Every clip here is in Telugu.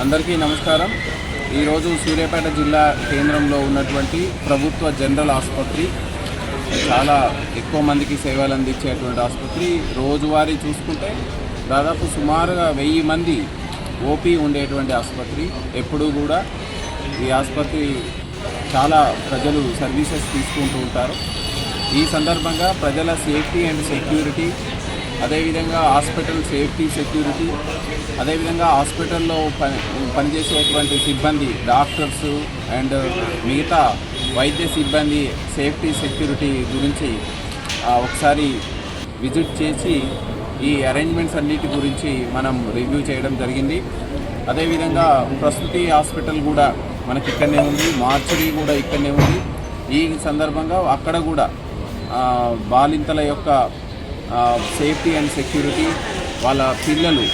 అందరికీ నమస్కారం। ఈరోజు సూర్యాపేట జిల్లా కేంద్రంలో ఉన్నటువంటి ప్రభుత్వ జనరల్ ఆసుపత్రి చాలా ఎక్కువ మందికి సేవలు అందించేటువంటి ఆసుపత్రి। రోజువారీ చూసుకుంటే దాదాపు సుమారుగా 1000 మంది ఓపీ ఉండేటువంటి ఆసుపత్రి। ఎప్పుడూ కూడా ఈ ఆసుపత్రి చాలా ప్రజలు సర్వీసెస్ తీసుకుంటూ ఉంటారు। ఈ సందర్భంగా ప్రజల సేఫ్టీ అండ్ సెక్యూరిటీ, అదేవిధంగా హాస్పిటల్ సేఫ్టీ సెక్యూరిటీ, అదేవిధంగా హాస్పిటల్లో పనిచేసేటువంటి సిబ్బంది, డాక్టర్స్ అండ్ మిగతా వైద్య సిబ్బంది సేఫ్టీ సెక్యూరిటీ గురించి ఒకసారి విజిట్ చేసి ఈ అరేంజ్మెంట్స్ అన్నిటి గురించి మనం రివ్యూ చేయడం జరిగింది। అదేవిధంగా ప్రస్తుతి హాస్పిటల్ కూడా మనకి ఇక్కడనే ఉంది, మార్చరీ కూడా ఇక్కడనే ఉంది। ఈ సందర్భంగా అక్కడ కూడా బాలింతల యొక్క సేఫ్టీ అండ్ సెక్యూరిటీ, వాళ్ళ పిల్లలు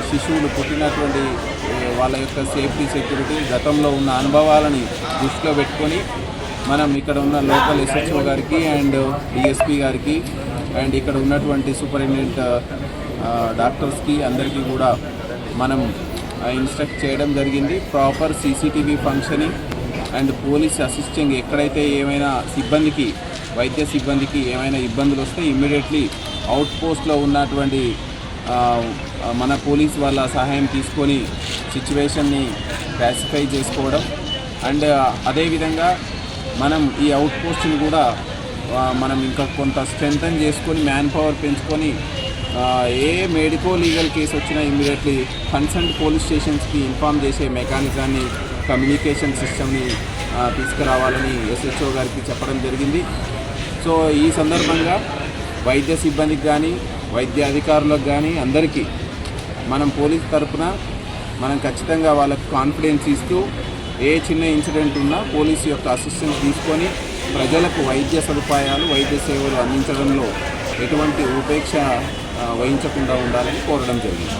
శిశువులు పుట్టినటువంటి వాళ్ళ యొక్క సేఫ్టీ సెక్యూరిటీ, గతంలో ఉన్న అనుభవాలని దృష్టిలో పెట్టుకొని మనం ఇక్కడ ఉన్న లోకల్ ఎస్హెచ్ఓ గారికి అండ్ డిఎస్పీ గారికి అండ్ ఇక్కడ ఉన్నటువంటి సూపరింటెండెంట్ డాక్టర్స్కి అందరికీ కూడా మనం ఇన్స్ట్రక్ట్ చేయడం జరిగింది। Proper CCTV functioning and police assisting, ఎక్కడైతే ఏమైనా సిబ్బందికి, వైద్య సిబ్బందికి ఏమైనా ఇబ్బందులు వస్తే ఇమ్మీడియట్లీ అవుట్ పోస్ట్లో ఉన్నటువంటి మన పోలీస్ వాళ్ళ సహాయం తీసుకొని సిచ్యువేషన్ని క్లాసిఫై చేసుకోవడం అండ్ అదేవిధంగా మనం ఈ అవుట్ పోస్ట్ని కూడా మనం ఇంకా కొంత స్ట్రెంథన్ చేసుకొని మ్యాన్ పవర్ పెంచుకొని ఏ మెడికో లీగల్ కేసు వచ్చినా ఇమ్మీడియట్లీ కన్సర్న్ పోలీస్ స్టేషన్స్కి ఇన్ఫామ్ చేసే మెకానిజాన్ని, కమ్యూనికేషన్ సిస్టమ్ని తీసుకురావాలని ఎస్హెచ్ఓ గారికి చెప్పడం జరిగింది। సో ఈ సందర్భంగా వైద్య సిబ్బందికి కానీ, వైద్య అధికారులకు కానీ అందరికీ మనం పోలీస్ తరఫున మనం ఖచ్చితంగా వాళ్ళకు కాన్ఫిడెన్స్ ఇస్తూ ఏ చిన్న ఇన్సిడెంట్ ఉన్నా పోలీసు యొక్క అసిస్టెన్స్ తీసుకొని ప్రజలకు వైద్య సదుపాయాలు, వైద్య సేవలు అందించడంలో ఎటువంటి ఉపేక్ష వహించకుండా ఉండాలని కోరడం జరిగింది।